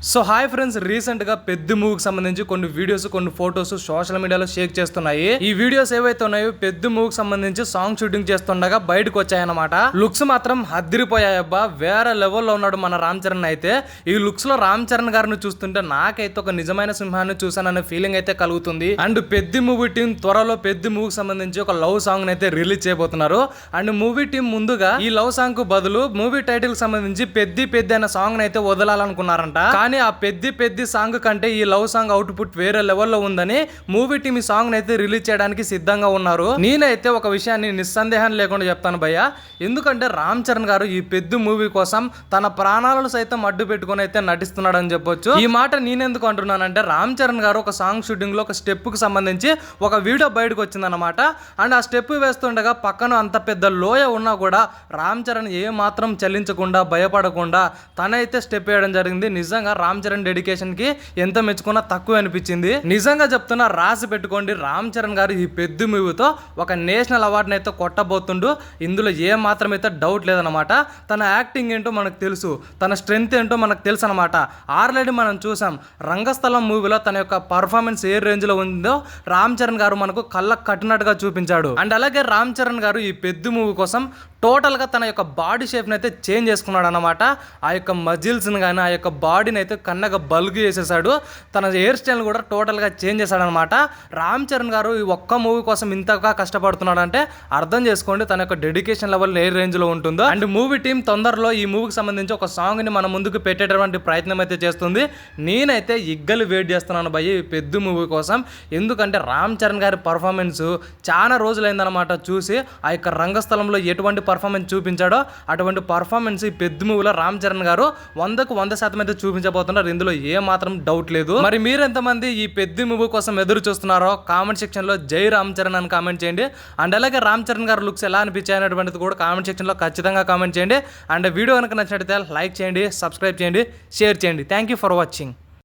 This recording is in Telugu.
సో హాయ్ ఫ్రెండ్స్, రీసెంట్ గా పెద్ద మూవీకి సంబంధించి కొన్ని వీడియోస్ కొన్ని ఫొటోస్ సోషల్ మీడియాలో షేర్ చేస్తున్నాయి. ఈ వీడియోస్ ఏవైతే ఉన్నాయో పెద్ద మూవీకి సంబంధించి సాంగ్ షూటింగ్ చేస్తుండగా బయటకు వచ్చాయన్నమాట. లుక్స్ మాత్రం అద్దరిపోయాయబ్బా, వేరే లెవెల్లో ఉన్నాడు మన రామ్ చరణ్. అయితే ఈ లుక్స్ లో రామ్ చరణ్ గారిని చూస్తుంటే నాకైతే ఒక నిజమైన సింహాన్ని చూసాననే ఫీలింగ్ అయితే కలుగుతుంది. అండ్ పెద్ద మూవీ టీం త్వరలో పెద్ద మూవీకి సంబంధించి ఒక లవ్ సాంగ్ అయితే రిలీజ్ చేయబోతున్నారు. అండ్ మూవీ టీం ముందుగా ఈ లవ్ సాంగ్ కు బదులు మూవీ టైటిల్ కి సంబంధించి పెద్ద అనే సాంగ్ అయితే వదలాలనుకున్నారంట. కానీ ఆ పెద్ద సాంగ్ కంటే ఈ లవ్ సాంగ్ అవుట్పుట్ వేరే లెవెల్లో ఉందని మూవీ టీమ్ ఈ సాంగ్ అయితే రిలీజ్ చేయడానికి సిద్ధంగా ఉన్నారు. నేనైతే ఒక విషయాన్ని నిస్సందేహం లేకుండా చెప్తాను భయ్య, ఎందుకంటే రామ్ చరణ్ గారు ఈ పెద్ద మూవీ కోసం తన ప్రాణాలను సైతం అడ్డు పెట్టుకుని అయితే నటిస్తున్నాడు అని చెప్పొచ్చు. ఈ మాట నేనెందుకు అంటున్నానంటే, రామ్ చరణ్ గారు ఒక సాంగ్ షూటింగ్ లో ఒక స్టెప్ కు సంబంధించి ఒక వీడియో బయటకు వచ్చిందనమాట. అండ్ ఆ స్టెప్ వేస్తుండగా పక్కన అంత పెద్ద లోయ ఉన్నా కూడా రామ్ చరణ్ ఏ మాత్రం చలించకుండా భయపడకుండా తనైతే స్టెప్ వేయడం జరిగింది. నిజంగా రామ్ చరణ్ డెడికేషన్ కి ఎంత మెచ్చుకున్నా తక్కువ అనిపించింది. నిజంగా చెప్తున్నా, రాసి పెట్టుకోండి, రామ్ చరణ్ గారు ఈ పెద్ద మూవీతో ఒక నేషనల్ అవార్డుని అయితే కొట్టబోతుండు. ఇందులో ఏ మాత్రం అయితే డౌట్ లేదనమాట. తన యాక్టింగ్ ఏంటో మనకు తెలుసు, తన స్ట్రెంగ్త్ ఏంటో మనకు తెలుసు అనమాట. ఆల్రెడీ మనం చూసాం రంగస్థలం మూవీలో తన యొక్క పర్ఫార్మెన్స్ ఏ రేంజ్ లో ఉందో రామ్ చరణ్ గారు మనకు కళ్ళకు కట్టినట్టుగా చూపించాడు. అండ్ అలాగే రామ్ చరణ్ గారు ఈ పెద్ద మూవీ కోసం టోటల్ గా తన యొక్క బాడీ షేప్ ని అయితే చేంజ్ చేసుకున్నాడు అనమాట. ఆ యొక్క మజిల్స్ కానీ ఆ యొక్క బాడీని అయితే కన్నగా బల్గు చేసేసాడు. తన హెయిర్ స్టైల్ కూడా టోటల్ గా చేంజ్ చేశాడు అనమాట. రామ్ చరణ్ గారు ఈ ఒక్క మూవీ కోసం ఇంతగా కష్టపడుతున్నాడు అంటే అర్థం చేసుకోండి తన యొక్క డెడికేషన్ లెవెల్ ఏ రేంజ్ లో ఉంటుందో. అండ్ మూవీ టీం తొందరలో ఈ మూవీకి సంబంధించి ఒక సాంగ్ ని మన ముందుకు పెట్టేటటువంటి ప్రయత్నం అయితే చేస్తుంది. నేనైతే ఇగ్గలు వెయిట్ చేస్తున్నాను భయ్య ఈ పెద్ద మూవీ కోసం. ఎందుకంటే రామ్ చరణ్ గారి పర్ఫార్మెన్స్ చాలా రోజులైందనమాట చూసి. ఆ యొక్క రంగస్థలంలో ఎటువంటి పర్ఫార్మెన్స్ చూపించాడో అటువంటి పర్ఫార్మెన్స్ ఈ పెద్ద మూవీలో రామ్ చరణ్ గారు 100% అయితే చూపించబోతున్నారు. ఇందులో ఏ మాత్రం డౌట్ లేదు. మరి మీరెంతమంది ఈ పెద్ద మూవీ కోసం ఎదురు చూస్తున్నారో కామెంట్ సెక్షన్ లో జై రామ్ చరణ్ అని కామెంట్ చేయండి. అండ్ అలాగే రామ్ చరణ్ గారు లుక్స్ ఎలా అనిపించాయి అనేటువంటిది కూడా కామెంట్ సెక్షన్ లో ఖచ్చితంగా కామెంట్ చేయండి. అండ్ వీడియో కనుక నచ్చినట్లయితే లైక్ చేయండి, సబ్స్క్రైబ్ చేయండి, షేర్ చేయండి. Thank you for watching.